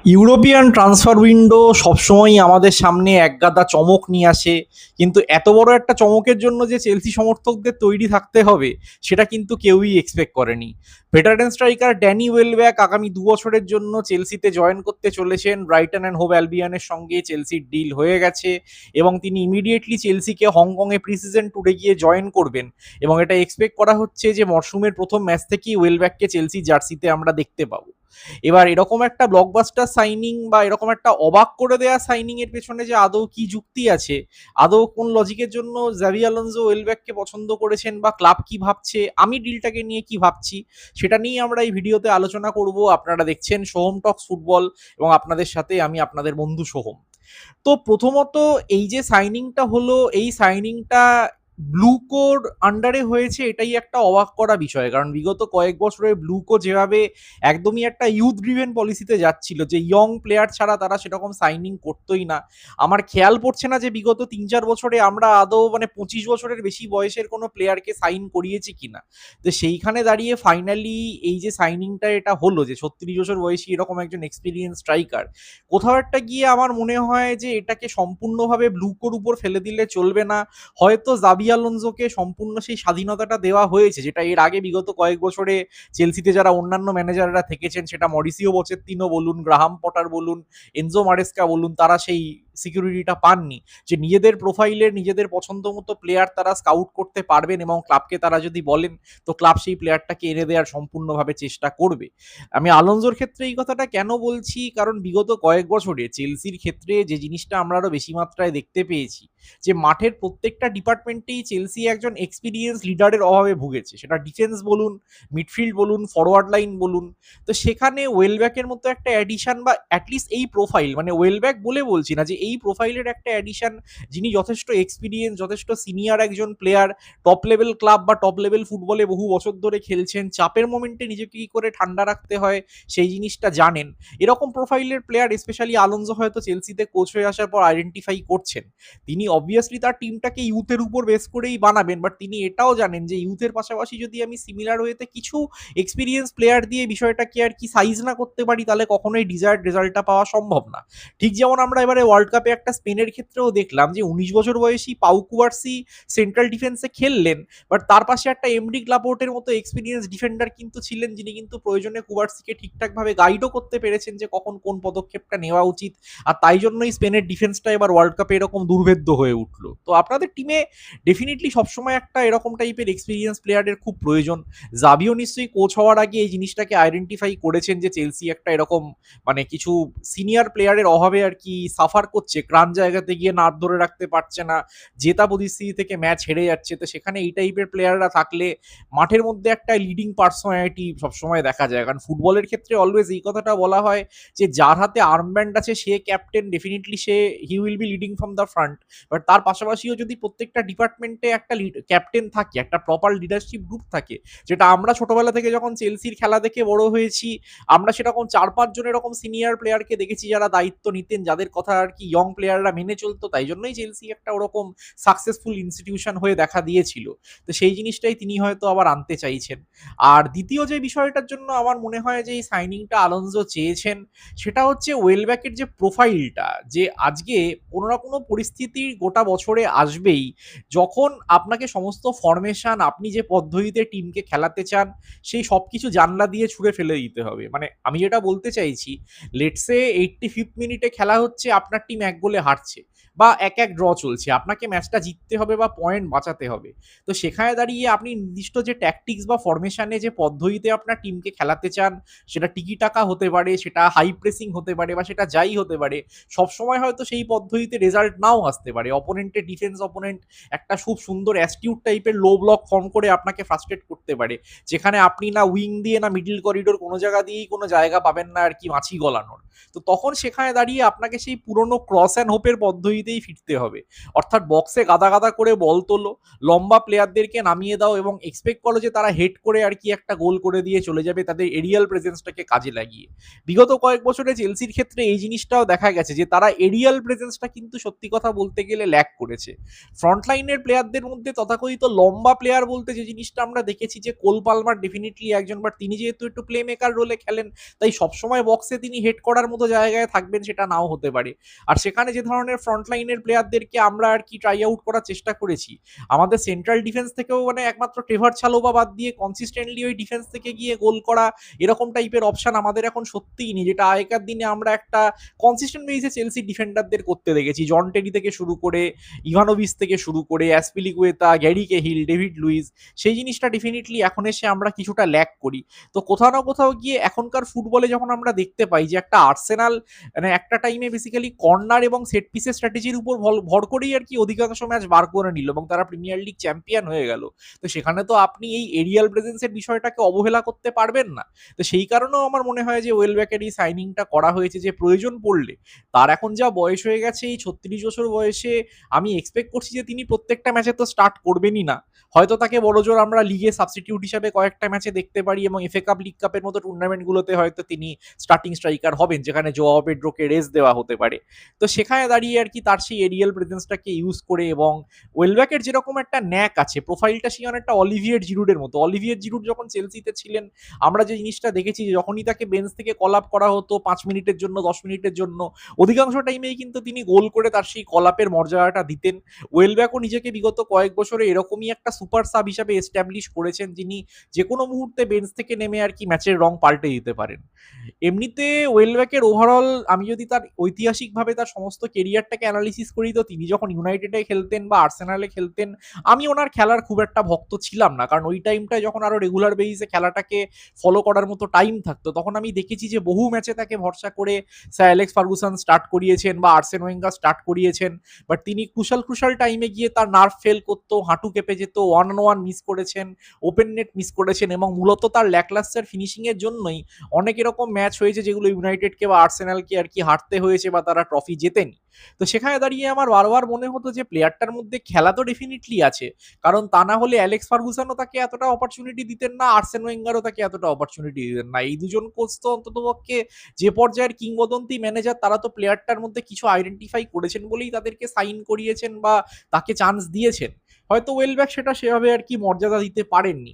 European transfer window সবসময়ই আমাদের সামনে একগাদা চমক নিয়ে আসে, কিন্তু এত বড় একটা চমকের জন্য যে চেলসি সমর্থকদের তৈরি থাকতে হবে সেটা কিন্তু কেউই এক্সপেক্ট করেনি। ভেটারেন স্ট্রাইকার ড্যানি ওয়েলব্যাক আগামী 2 বছরের জন্য চেলসিতে জয়েন করতে চলেছেন। ব্রাইটন অ্যান্ড হোভ অ্যালবিয়নের সঙ্গে চেলসির ডিল হয়ে গেছে এবং তিনি ইমিডিয়েটলি চেলসিকে হংকংয়ে প্রিসিজন ট্যুরে গিয়ে জয়েন করবেন। এবং এটা এক্সপেক্ট করা হচ্ছে যে মরশুমের প্রথম ম্যাচ থেকেই ওয়েলব্যাককে চেলসি জার্সিতে আমরা দেখতে পাবো। এবার এরকম একটা ব্লকবাস্টার সাইনিং বা এরকম একটা অবাক করে দেয়া সাইনিং এর পেছনে যে আদৌ কি যুক্তি আছে, আদৌ কোন লজিকের জন্য জাভি আলোনসো ওয়েলব্যাককে পছন্দ করেছেন বা ক্লাব কি ভাবছে, আমি ডিলটাকে নিয়ে কি ভাবছি, সেটা নিয়ে আমরা এই ভিডিওতে আলোচনা করব। আপনারা দেখছেন সোহম টক্স ফুটবল এবং আপনাদের সাথে আমি আপনাদের বন্ধু সোহম। তো প্রথমত এই যে সাইনিংটা হলো, এই সাইনিংটা ব্লুকোর আন্ডারে হয়েছে, এটাই একটা অবাক করা বিষয়। কারণ বিগত কয়েক বছরে ব্লুকো যেভাবে একদমই একটা ইউথ ড্রিভেন পলিসিতে যাচ্ছিল, যে ইয়ং প্লেয়ার ছাড়া তারা সেরকম সাইনিং করতোই না। আমার খেয়াল পড়ছে না যে বিগত 3-4 বছরে আমরা আদৌ মানে 25 বছরের বেশি বয়সের কোনো প্লেয়ারকে সাইন করিয়েছি কিনা। তো সেইখানে দাঁড়িয়ে ফাইনালি এই যে সাইনিংটা এটা হলো, যে 36 বছর বয়সী এরকম একজন এক্সপিরিয়েন্স স্ট্রাইকার, কোথাও একটা গিয়ে আমার মনে হয় যে এটাকে সম্পূর্ণভাবে ব্লুকোর উপর ফেলে দিলে চলবে না। হয়তো জাবি আলোনসোকে সম্পূর্ণ সেই স্বাধীনতাটা দেওয়া হয়েছে, যেটা এর আগে বিগত কয়েক বছরে চেলসিতে যারা অন্যান্য ম্যানেজাররা থেকেছেন, সেটা মরিসিও পোচেত্তিনো বলুন, গ্রাহাম পটার বলুন, এনজো মারেস্কা বলুন, তারা সেই সিকিউরিটিটা পাননি যে নিজেদের প্রোফাইলের নিজেদের পছন্দ মতো প্লেয়ার তারা স্কাউট করতে পারবেন এবং ক্লাবকে তারা যদি বলেন তো ক্লাব সেই প্লেয়ারটাকে এনে দেওয়ার সম্পূর্ণভাবে চেষ্টা করবে। আমি আলোনসোর ক্ষেত্রে এই কথাটা কেন বলছি, কারণ বিগত কয়েক বছরে চেলসির ক্ষেত্রে যে জিনিসটা আমরা আরো বেশি মাত্রায় দেখতে পেয়েছি, যে মাঠের প্রত্যেকটা ডিপার্টমেন্টেই চেলসি একজন এক্সপিরিয়েন্স লিডারের অভাবে ভুগেছে। সেটা ডিফেন্স বলুন, মিডফিল্ড বলুন, ফরওয়ার্ড লাইন বলুন। তো সেখানে ওয়েলব্যাকের মতো একটা অ্যাডিশন, বা অ্যাটলিস্ট এই প্রোফাইল, মানে ওয়েলব্যাক বলে বলছি না, যে এই প্রোফাইলের একটা অ্যাডিশন, যিনি যথেষ্ট এক্সপিরিয়েন্স, যথেষ্ট সিনিয়র একজন প্লেয়ার, টপ লেভেল ক্লাব বা টপ লেভেল ফুটবলে বহু বছর ধরে খেলছেন, চাপের মোমেন্টে নিজেকে কি করে ঠান্ডা রাখতে হয় সেই জিনিসটা জানেন, এরকম প্রোফাইলের প্লেয়ার স্পেশালি আলোনসো হয়তো চেলসিতে কোচ হয়ে আসার পর আইডেন্টিফাই করছেন। তিনি অবভিয়াসলি তার টিমটাকে ইউথের উপর বেস করেই বানাবেন, বাট তিনি এটাও জানেন যে ইউথের পাশাপাশি যদি আমি সিমিলার ওয়েতে কিছু এক্সপিরিয়েন্স প্লেয়ার দিয়ে বিষয়টাকে আর কি সাইজ না করতে পারি, তাহলে কখনোই ডিজায়ার্ড রেজাল্টটা পাওয়া সম্ভব না। ঠিক যেমন আমরা এবারে ওয়ার্ল্ড কাপে একটা স্পেনের ক্ষেত্রেও দেখলাম যে 19 বছর বয়সী পাউ কুবার্সি সেন্ট্রাল ডিফেন্সে খেললেন, বাট তার পাশে একটা এমডি লাপোর্টের মতো এক্সপিরিয়েন্স ডিফেন্ডার কিন্তু ছিলেন, যিনি কিন্তু প্রয়োজনে কুবার্সিকে ঠিকঠাকভাবে গাইডও করতে পেরেছেন যে কখন কোন পদক্ষেপটা নেওয়া উচিত। আর তাই জন্যই স্পেনের ডিফেন্সটা এবার ওয়ার্ল্ড কাপে এরকম দুর্ভেদ্য হয়ে উঠলো। তো আপনাদের টিমে ডেফিনেটলি সবসময় একটা এরকম টাইপের এক্সপিরিয়েন্স প্লেয়ারের খুব প্রয়োজন। জাবিও নিশ্চয়ই কোচ হওয়ার আগে এই জিনিসটাকে আইডেন্টিফাই করেছেন যে চেলসি একটা এরকম মানে কিছু সিনিয়র প্লেয়ারের অভাবে আর কি সাফার করছে, ক্রান জায়গাতে গিয়ে নাট ধরে রাখতে পারছে না, জেতা পরিস্থিতি থেকে ম্যাচ হেরে যাচ্ছে। তো সেখানে এই টাইপের প্লেয়াররা থাকলে মাঠের মধ্যে একটা লিডিং পার্সোনালিটি সবসময় দেখা যায়। কারণ ফুটবলের ক্ষেত্রে অলওয়েজ এই কথাটা বলা হয় যে যার হাতে আর্মব্যান্ড আছে সে ক্যাপ্টেন, ডেফিনেটলি সে he will be leading from the front. But তার পাশাপাশিও যদি প্রত্যেকটা ডিপার্টমেন্টে একটা ক্যাপ্টেন থাকে, একটা প্রপার লিডারশিপ গ্রুপ থাকে, যেটা আমরা ছোটবেলা থেকে যখন চেলসির খেলা দেখে বড় হয়েছি, আমরা সেরকম 4-5 জন এরকম সিনিয়র প্লেয়ারকে দেখেছি যারা দায়িত্ব নিতেন, যাদের কথা আর কি ইয়ং প্লেয়াররা মেনে চলতো। তাই জন্যই চেলসি একটা ওরকম সাকসেসফুল ইনস্টিটিউশন হয়ে দেখা দিয়েছিল। তো সেই জিনিসটাই তিনি হয়তো আবার আনতে চাইছেন। আর দ্বিতীয় যে বিষয়টার জন্য আমার মনে হয় যে এই সাইনিংটা আলোনসো চেয়েছেন, সেটা হচ্ছে ওয়েলব্যাকের যে প্রোফাইলটা, যে আজকে কোনো না কোনো পরিস্থিতি গোটা বছরে আসবেই যখন আপনাকে সমস্ত ফরমেশন, আপনি যে পদ্ধতিতে টিমকে খেলাতে চান, সেই সবকিছু জানলা দিয়ে ছুঁড়ে ফেলে দিতে হবে। মানে আমি যেটা বলতে চাইছি, লেটসে 85th মিনিটে খেলা হচ্ছে, আপনার টিম 1 গোলে হারছে বা 1-1 ড্র চলছে, আপনাকে ম্যাচটা জিততে হবে বা পয়েন্ট বাঁচাতে হবে। তো সেখানে দাঁড়িয়ে আপনি নির্দিষ্ট যে ট্যাকটিক্স বা ফরমেশনে যে পদ্ধতিতে আপনার টিমকে খেলাতে চান, সেটা টিকি টাকা হতে পারে, সেটা হাই প্রেসিং হতে পারে, বা সেটা যাই হতে পারে, সবসময় হয়তো সেই পদ্ধতিতে রেজাল্ট নাও আসতে পারে। অপোনেন্টের ডিফেন্স, অপোনেন্ট একটা খুব সুন্দর অ্যাস্টিউট টাইপের লো ব্লক ফর্ম করে আপনাকে ফ্রাস্ট্রেট করতে পারে, যেখানে আপনি না উইং দিয়ে না মিডল করিডোর কোনো জায়গা দিয়েই কোনো জায়গা পাবেন না আর কি মাছি গলানোর। তো তখন সেখানে দাঁড়িয়ে আপনাকে সেই পুরনো ক্রস অ্যান্ড হোপের পদ্ধতিতেই ফিরতে হবে। অর্থাৎ বক্সে গাদা গাদা করে বল তোলো, লম্বা প্লেয়ারদেরকে নামিয়ে দাও এবং এক্সপেক্ট করো যে তারা হেড করে আর কি একটা গোল করে দিয়ে চলে যাবে তাদের এরিয়াল প্রেজেন্সটাকে কাজে লাগিয়ে। বিগত কয়েক বছরে চেলসির ক্ষেত্রে এই জিনিসটাও দেখা গেছে যে তারা এরিয়াল প্রেজেন্সটা কিন্তু সত্যি কথা বলতে গেলে ল্যাক করেছে। ফ্রন্ট লাইনের প্লেয়ারদের মধ্যে তথাকথিত লম্বা প্লেয়ার বলতে যে জিনিসটা আমরা দেখেছি যে কোল পালমার ডেফিনেটলি একজন, বাট তিনি যেহেতু একটু প্লে মেকার রোলে খেলেন তাই সবসময় বক্সে তিনি হেড করার মতো জায়গায় থাকবেন সেটা নাও হতে পারে। আর সেখানে যে ধরনের ফ্রন্ট লাইনের প্লেয়ারদেরকে আমরা আর কি ট্রাই আউট করার চেষ্টা করেছি, আমাদের সেন্ট্রাল ডিফেন্স থেকেও মানে একমাত্র ট্রেভার চালোবা বাদ দিয়ে কনসিস্টেন্টলি ওই ডিফেন্স থেকে গিয়ে গোল করা এরকম টাইপের অপশন আমাদের এখন সত্যিই নেই, যেটা আগেকার দিনে আমরা একটা কনসিস্টেন্ট বেসে চেলসি ডিফেন্ডারদের করতে দেখেছি। জন টেরি থেকে শুরু করে, ইভানোভিচ থেকে শুরু করে, অ্যাসপিলিকুয়েতা, গ্যারি কেহিল, ডেভিড লুইস, সেই জিনিসটা ডেফিনেটলি এখন এসে আমরা কিছুটা ল্যাক করি। তো কোথাও না কোথাও গিয়ে এখনকার ফুটবলে যখন আমরা দেখতে পাই যে একটা আর্সেনাল মানে একটা টাইমে বেসিক্যালি কর্নার এবং সেট পিসের স্ট্র্যাটেজির উপর ভর করেই আর কি অধিকাংশ ম্যাচ বার করে নিল এবং তারা প্রিমিয়ার লিগ চ্যাম্পিয়ন হয়ে গেল। তো সেখানে তো আপনি এই এরিয়াল প্রেজেন্সের বিষয়টাকে অবহেলা করতে পারবেন না। তো সেই কারণেও আমার মনে হয় যে ওয়েলব্যাকের এই সাইনিংটা করা হয়েছে যে প্রয়োজন পড়লে, তার এখন যা বয়স হয়ে গেছে এই 36 বছর বয়সে, আমি এক্সপেক্ট করছি যে তিনি প্রত্যেকটা ম্যাচে তো স্টার্ট করবেনই না, হয়তো তাকে বড়জোর আমরা লিগে সাবস্টিটিউট হিসাবে কয়েকটা ম্যাচে দেখতে পারি এবং এফএ কাপ, লিগ কাপের মতো টুর্নামেন্টগুলোতে হয়তো তিনি স্টার্টিং স্ট্রাইকার হবেন যেখানে জোয়াও পেড্রোকে রেস দেওয়া হতে পারে। তো সেখানে দাঁড়িয়ে আর কি তার সেই এরিয়াল প্রেজেন্সটাকে ইউজ করে, এবং ওয়েলব্যাকের যেরকম একটা ন্যাক আছে, প্রোফাইলটা সেই অনেকটা অলিভিয়ের জিরুডের মতো। অলিভিয়ের জিরুড যখন চেলসিতে ছিলেন আমরা যে জিনিসটা দেখেছি, যখনই তাকে বেঞ্চ থেকে কল আপ করা হতো 5 মিনিটের জন্য, 10 মিনিটের জন্য, অধিকাংশ টাইমেই কিন্তু তিনি গোল করে তার সেই কল আপের মর্যাদাটা দিতেন। ওয়েলব্যাকও নিজেকে বিগত কয়েক বছরে এরকমই একটা সুপার সাব হিসাবে এস্টাবলিশ করেছেন, যিনি যে কোনো মুহূর্তে বেঞ্চ থেকে নেমে আর কি ম্যাচের রং পাল্টে দিতে পারেন। এমনিতে ওয়েলব্যাকের ওভারঅল আমি যদি তার ঐতিহাসিকভাবে তার সমস্ত কেরিয়ারটাকে অ্যানালিসিস করি, তো তিনি যখন ইউনাইটেডে খেলতেন বা আর্সেনালে খেলতেন আমি ওনার খেলার খুব একটা ভক্ত ছিলাম না, কারণ ওই টাইমটায় যখন আরো রেগুলার বেসিসে খেলাটাকে ফলো করার মতো টাইম থাকতো তখন আমি দেখেছি যে বহু ম্যাচে তাকে ভরসা করে স্যার অ্যালেক্স ফার্গুসন স্টার্ট করিয়েছেন বা আর্সেন ওয়েঙ্গার স্টার্ট করিয়েছেন, বাট তিনি ক্রুশাল টাইমে গিয়ে তার নার্ভ ফেল করতো, হাঁটু কেঁপে যেত, 1-on-1 মিস করেছেন, ওপেন নেট মিস করেছেন, এবং মূলত তার ল্যাকলাস্টার ফিনিশিং এর জন্যই অনেক এরকম ম্যাচ হয়েছে যেগুলো ইউনাইটেডকে বা আর্সেনালকে আর কি হারতে হয়েছে বা তারা ট্রফি জেতেনি। তো সেখানে দাঁড়িয়ে আমার বারবার মনে হতো যে প্লেয়ারটার মধ্যে খেলা তো ডেফিনেটলি আছে, কারণ তা না হলে অ্যালেক্স ফার্গুসনও তাকে এতটা অপরচুনিটি দিতেন না, আর্সেন ওয়েঙ্গারও তাকে এতটা অপরচুনিটি দিতেন না। এই দুজন কোচ তো অন্ততপক্ষে যে পর্যায়ের কিংবদন্তি ম্যানেজার, তারা তো প্লেয়ারটার মধ্যে কিছু আইডেন্টিফাই করেছেন বলেই তাদেরকে সাইন করিয়েছেন বা তাকে চান্স দিয়েছেন। হয়তো ওয়েলব্যাক সেটা সেভাবে আর কি মর্যাদা দিতে পারেননি।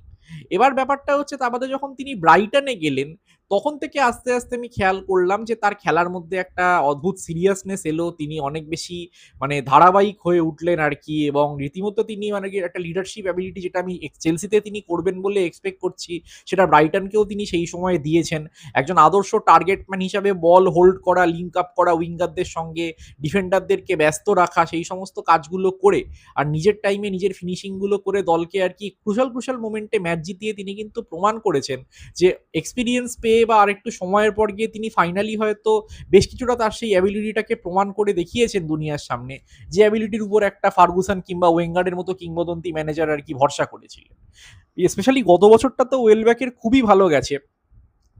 এবার ব্যাপারটা হচ্ছে তা বাদে যখন তিনি ব্রাইটনে গেলেন তখন থেকে আস্তে আস্তে আমি খেয়াল করলাম যে তার খেলার মধ্যে একটা অদ্ভুত সিরিয়াসনেস এলো, তিনি অনেক বেশি মানে ধারাবাহিক হয়ে উঠলেন আর কি, এবং রীতিমতো তিনি মানে কি একটা লিডারশিপ অ্যাবিলিটি যেটা আমি চেলসিতে তিনি করবেন বলে এক্সপেক্ট করছি সেটা ব্রাইটনকেও তিনি সেই সময় দিয়েছেন। একজন আদর্শ টার্গেট ম্যান হিসাবে বল হোল্ড করা, লিঙ্ক আপ করা উইঙ্গারদের সঙ্গে, ডিফেন্ডারদেরকে ব্যস্ত রাখা, সেই সমস্ত কাজগুলো করে আর নিজের টাইমে নিজের ফিনিশিংগুলো করে দলকে আর কি ক্রুশাল মোমেন্টে ম্যাচ জিতিয়ে তিনি কিন্তু প্রমাণ করেছেন যে এক্সপিরিয়েন্স পেয়ে বা আরেকটু সময়ের পর গিয়ে তিনি ফাইনালি হয়তো বেশ কিছুটা তার সেই অ্যাবিলিটিটাকে প্রমাণ করে দেখিয়েছেন দুনিয়ার সামনে, যে অ্যাবিলিটির উপর একটা ফার্গুসন কিংবা ওয়েঙ্গারের মতো কিংবদন্তি ম্যানেজার আর কি ভরসা করেছিলেন। স্পেশালি গত বছরটা তো ওয়েলব্যাকের খুবই ভালো গেছে,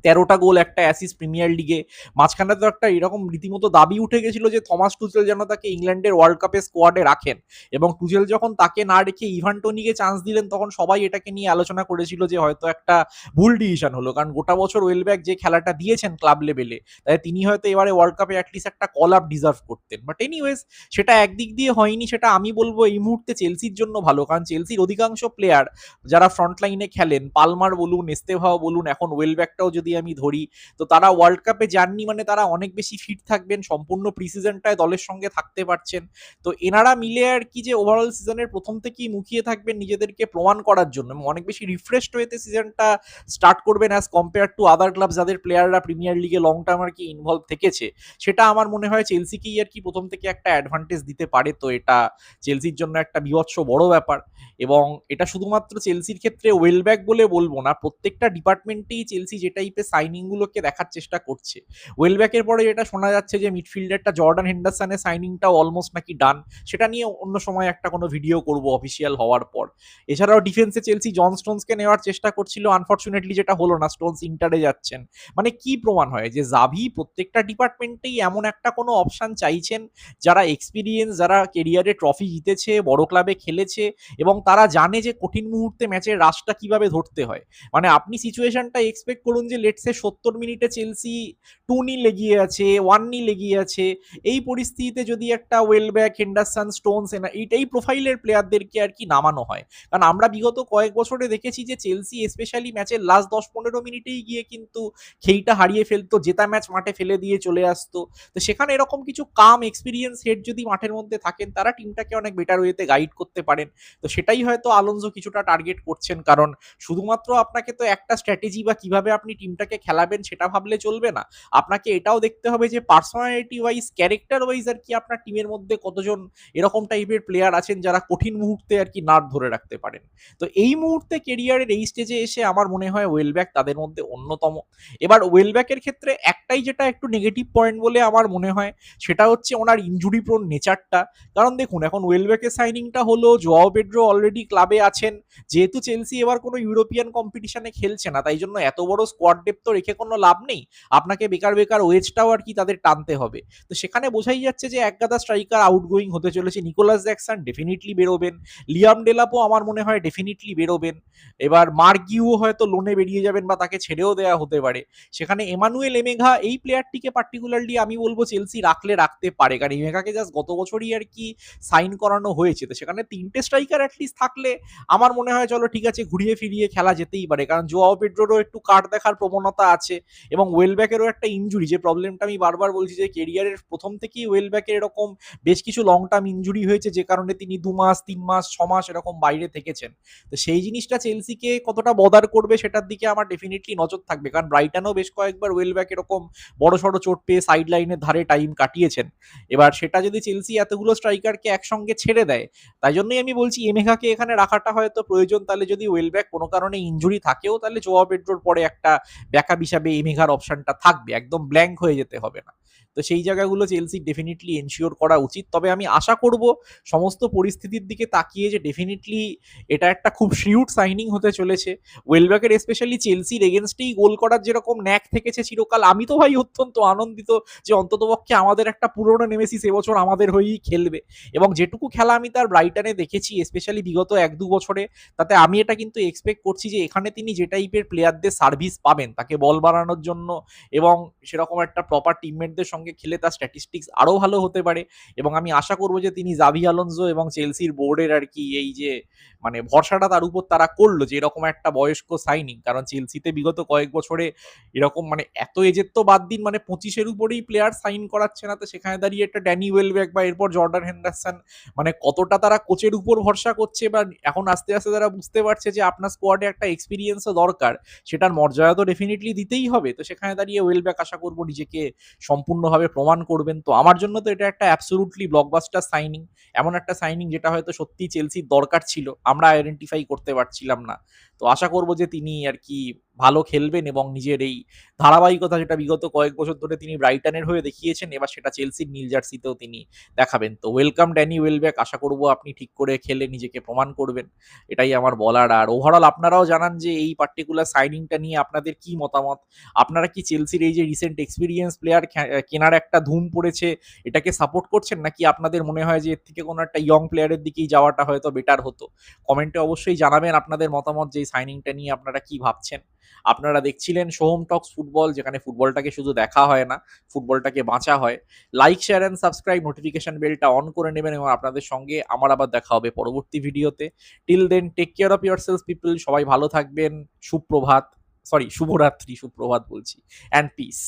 13টা গোল, একটা অ্যাসিস্ট প্রিমিয়ার লিগে। মাঝখানে তো একটা এরকম রীতিমতো দাবি উঠে গেছিল যে থমাস টুচেল যেন তাকে ইংল্যান্ডের ওয়ার্ল্ড কাপে স্কোয়াডে রাখেন, এবং টুচেল যখন তাকে না রেখে ইভান টোনিকে চান্স দিলেন তখন সবাই এটাকে নিয়ে আলোচনা করেছিল যে হয়তো একটা ভুল ডিসিশন হলো, কারণ গোটা বছর ওয়েলব্যাক যে খেলাটা দিয়েছেন ক্লাব লেভেলে তাই তিনি হয়তো এবারে ওয়ার্ল্ড কাপে অ্যাটলিস্ট একটা কল আপ ডিজার্ভ করতেন। বাট এনিওয়েজ সেটা একদিক দিয়ে হয়নি, সেটা আমি বলবো এই মুহূর্তে চেলসির জন্য ভালো, কারণ চেলসির অধিকাংশ প্লেয়ার যারা ফ্রন্ট লাইনে খেলেন, পালমার বলুন, এস্তেভাও বলুন, এখন ওয়েলব্যাকটাও যদি আমি ধরি, তো তারা ওয়ার্ল্ড কাপে যাননি মানে তারা অনেক বেশি ফিট থাকবেন, সম্পূর্ণ প্রি সিজনটায় দলের সঙ্গে থাকতে পারছেন। তো এনারা মিলে আর কি যে ওভারঅল সিজনের প্রথম থেকেই মুখিয়ে থাকবেন নিজেদেরকে প্রমাণ করার জন্য, এবং অনেক বেশি রিফ্রেশড হয়েতে সিজনটা স্টার্ট করবেন as compare to other club যাদের প্লেয়াররা প্রিমিয়ার লিগে লং টার্ম আর কি ইনভলভ থেকেছে। সেটা আমার মনে হয় চেলসিকেই আর কি প্রথম থেকে একটা অ্যাডভান্টেজ দিতে পারে। তো এটা চেলসির জন্য একটা বীভৎস বড় ব্যাপার, এবং এটা শুধুমাত্র চেলসির ক্ষেত্রে ওয়েলব্যাক বলে বলবো না, প্রত্যেকটা ডিপার্টমেন্টেই চেলসি যে টাইপের সাইনিংগুলোকে দেখার চেষ্টা করছে। ওয়েলব্যাকের পরে যেটা শোনা যাচ্ছে যে মিডফিল্ডারটা জর্ডান হেন্ডারসনের সাইনিংটাও অলমোস্ট নাকি ডান। সেটা নিয়ে অন্য সময় একটা কোনো ভিডিও করব অফিসিয়াল হওয়ার পর। এছাড়াও ডিফেন্সে চেলসি জন স্টোনসকে নেওয়ার চেষ্টা করছিল, আনফরচুনেটলি যেটা হলো না, স্টোনস ইন্টারে যাচ্ছেন। মানে কি প্রমাণ হয় যে জাভি প্রত্যেকটা ডিপার্টমেন্টেই এমন একটা কোনো অপশন চাইছেন যারা এক্সপিরিয়েন্স, যারা কেরিয়ারে ট্রফি জিতেছে, বড় ক্লাবে খেলেছে এবং তারা জানে যে কঠিন মুহূর্তে ম্যাচের রাশটা কিভাবে ধরতে হয়। মানে আপনি সিচুয়েশনটা এক্সপেক্ট করুন যে লেটসে 70 মিনিটে চেলসি 2-0 এগিয়ে আছে, 1-0 এগিয়ে আছে। এই পরিস্থিতিতে যদি একটা ওয়েলব্যাক, হেন্ডারসন, স্টোনস এই প্রোফাইলের প্লেয়ারদেরকে আর কি নামানো হয়। কারণ আমরা বিগত কয়েক বছরে দেখেছি যে চেলসি স্পেশালি ম্যাচের লাস্ট 10-15 মিনিটেই গিয়ে কিন্তু খেইটা হারিয়ে ফেলতো, জেতা ম্যাচ মাঠে ফেলে দিয়ে চলে আসতো। তো সেখানে এরকম কিছু কাম এক্সপিরিয়েন্স হেড যদি মাঠের মধ্যে থাকেন, তারা টিমটাকে অনেক বেটার ওয়েতে গাইড করতে পারেন। তো সেটাই হয়তো আলোনসো কিছুটা টার্গেট করছেন, কারণ শুধুমাত্র আপনাকে তো একটা স্ট্র্যাটেজি বা কিভাবে আপনি টিমটাকে খেলাবেন সেটা ভাবলে চলবে না। আপনাকে এটাও দেখতে হবে যে পার্সোনালিটি ওয়াইজ, ক্যারেক্টার ওয়াইজ আর কি আপনার টিমের মধ্যে কতজন এরকম টাইপের প্লেয়ার আছেন যারা কঠিন মুহূর্তে আর কি নাট ধরে রাখতে পারেন। তো এই মুহূর্তে কেরিয়ারের এই স্টেজে এসে আমার মনে হয় ওয়েলব্যাক তাদের মধ্যে অন্যতম। এবার ওয়েলব্যাকের ক্ষেত্রে একটাই যেটা একটু নেগেটিভ পয়েন্ট বলে আমার মনে হয়, সেটা হচ্ছে ওনার ইনজুরি প্রোন নেচারটা। কারণ দেখুন, এখন ওয়েলব্যাকের সাইনিংটা হলো, জোয়াও পেড্রো অলরেডি ক্লাবে আছেন। যেহেতু চেলসি এবার কোনো ইউরোপিয়ান কম্পিটিশনে খেলছে না, তাই জন্য এত বড় স্কোয়াড ডেপথ তো রেখে কোনো লাভ নেই। আপনাকে বেকার বেকার ওয়েজটাও আর কি তাদের টানতে হবে। তো সেখানে বোঝাই যাচ্ছে যে একগাদা স্ট্রাইকার আউটগোয়িং হতে চলেছে। নিকোলাস জ্যাকসন ডেফিনেটলি বেরোবেন, লিয়াম ডেলাপও আমার মনে হয় ডেফিনেটলি বেরোবেন। এবার মার্গিও হয়তো লোনে বেরিয়ে যাবেন বা তাকে ছেড়েও দেওয়া হতে পারে। সেখানে এমানুয়েল এমেঘা এই প্লেয়ারটিকে পার্টিকুলারলি আমি বলবো চেলসি রাখতে পারে, কারণ এমেঘাকে জাস্ট গত বছরই আর কি সাইন করানো হয়েছে। তো সেখানে 3টে স্ট্রাইকার অ্যাটলিস্ট থাকলে আমার মনে হয় চলো ঠিক আছে, ঘুরিয়ে ফিরিয়ে খেলা যেতেই পারে। কারণ জোয়াও পেড্রোরও একটু কাট দেখার প্রবণতা আছে এবং ওয়েলব্যাকেরও একটা ইনজুরি, যে প্রবলেমটা আমি বারবার বলছি যে কেরিয়ারের প্রথম থেকেই ওয়েলব্যাকের এরকম বেশ কিছু লং টার্ম ইনজুরি হয়েছে, যে কারণে তিনি 2 মাস, 3 মাস, 6 মাস এরকম বাইরে থেকেছেন। তো সেই জিনিসটা চেলসিকে কতটা বদার করবে সেটার দিকে আমার ডেফিনেটলি নজর থাকবে, কারণ ব্রাইটনও বেশ কয়েকবার ওয়েলব্যাক এরকম বড় সড়ো চোট পেয়ে সাইড লাইনের ধারে টাইম কাটিয়েছেন। এবার সেটা যদি চেলসি এতগুলো স্ট্রাইকারকে একসঙ্গে ছেড়ে দেয়, তাই জন্যই আমি বলছি এমেঘাকে এখানে রাখাটা হয়তো প্রয়োজন। তাহলে যদি ওয়েলব্যাক কোনো কারণে ইনজুরি থাকেও, তাহলে জোয়াও পেড্রোর পরে একটা ব্যাকআপ হিসাবে এমেঘার অপশনটা থাকবে, একদম ব্ল্যাঙ্ক হয়ে যেতে হবে না। তো সেই জায়গাগুলো চেলসি ডেফিনেটলি এনশিওর করা উচিত। তবে আমি আশা করব সমস্ত পরিস্থিতির দিকে তাকিয়ে যে ডেফিনেটলি এটা একটা খুব শিউট সাইনিং হতে চলেছে। ওয়েলব্যাকের স্পেশালি চেলসির এগেনস্টেই গোল করার যেরকম ন্যাক থেকেছে চিরকাল, আমি তো ভাই অত্যন্ত আনন্দিত যে অন্ততপক্ষে আমাদের একটা পুরনো নেমেসিস এবছর আমাদের হয়েই খেলবে। এবং যেটুকু খেলা আমি তার ব্রাইটনে দেখেছি স্পেশালি বিগত 1-2 বছরে, তাতে আমি এটা কিন্তু এক্সপেক্ট করছি যে এখানে তিনি যে টাইপের প্লেয়ারদের সার্ভিস পাবেন তাকে বল বাড়ানোর জন্য, এবং সেরকম একটা প্রপার টিমমেটদের সঙ্গে খেলে তার স্ট্যাটিস্টিক্স আরও ভালো হতে পারে। এবং আমি আশা করবো যে তিনি জাভি আলোনসো এবং চেলসির বোর্ডের আর কি এই যে মানে ভরসাটা তার উপর তারা করলো যে এরকম একটা বয়স্ক সাইনিং, কারণ চেলসিতে বিগত কয়েক বছরে এরকম মানে এত এজের তো বাদ দিন, মানে 25-এর উপরেই প্লেয়ার সাইন করাচ্ছে না। তো সেখানে দাঁড়িয়ে একটা ড্যানি ওয়েলব্যাক বা এরপর জর্ডান হেন্ডারসন, মানে কতটা তারা কোচের উপর ভরসা করছে, বা এখন আস্তে আস্তে তারা বুঝতে পারছে যে আপনার স্কোয়াডে একটা এক্সপিরিয়েন্সও দরকার, সেটার মর্যাদা তো ডেফিনেটলি দিতেই হবে। তো সেখানে দাঁড়িয়ে ওয়েলব্যাক আশা করবো নিজেকে সম্পূর্ণভাবে প্রমাণ করবেন। তো আমার জন্য তো এটা একটা অ্যাবসোলুটলি ব্লকবাস্টার সাইনিং, এমন একটা সাইনিং যেটা হয়তো সত্যি চেলসির দরকার ছিল, আমরা আইডেন্টিফাই করতে পারছিলাম না। তো আশা করব যে তিনি আর কি ভালো খেলবেন এবং নিজের এই ধারাবাহিকতা যেটা বিগত কয়েক বছর ধরে তিনি ব্রাইটনের হয়ে দেখিয়েছেন, এবার সেটা চেলসির নীল জার্সিতেও তিনি দেখাবেন। তো ওয়েলকাম ড্যানি ওয়েলব্যাক, আশা করব আপনি ঠিক করে খেলে নিজেকে প্রমাণ করবেন, এটাই আমার বলার। আর ওভারঅল আপনারাও জানান যে এই পার্টিকুলার সাইনিংটা নিয়ে আপনাদের কি মতামত। আপনারা কি চেলসির এই যে রিসেন্ট এক্সপিরিয়েন্স প্লেয়ার কেনার একটা ধুম পড়েছে এটাকে সাপোর্ট করছেন, নাকি আপনাদের মনে হয় যে এর থেকে কোনো একটা ইয়ং প্লেয়ারের দিকেই যাওয়াটা হয়তো বেটার হতো? কমেন্টে অবশ্যই জানাবেন আপনাদের মতামত যে এই সাইনিংটা নিয়ে আপনারা কি ভাবছেন। আপনারা দেখছিলেন সোহম টক্স ফুটবল, যেখানে ফুটবলটাকে শুধু দেখা হয় না, ফুটবলটাকে বাঁচা হয়। Like, share and subscribe, notification বেলটা অন করে নেবেন এবং আপনাদের সঙ্গে আমার আবার দেখা হবে পরবর্তী ভিডিওতে। Till then take care of yourself people, সবাই ভালো থাকবেন। সুপ্রভাত, শুভরাত্রি, সুপ্রভাত বলছি, অ্যান্ড পিস।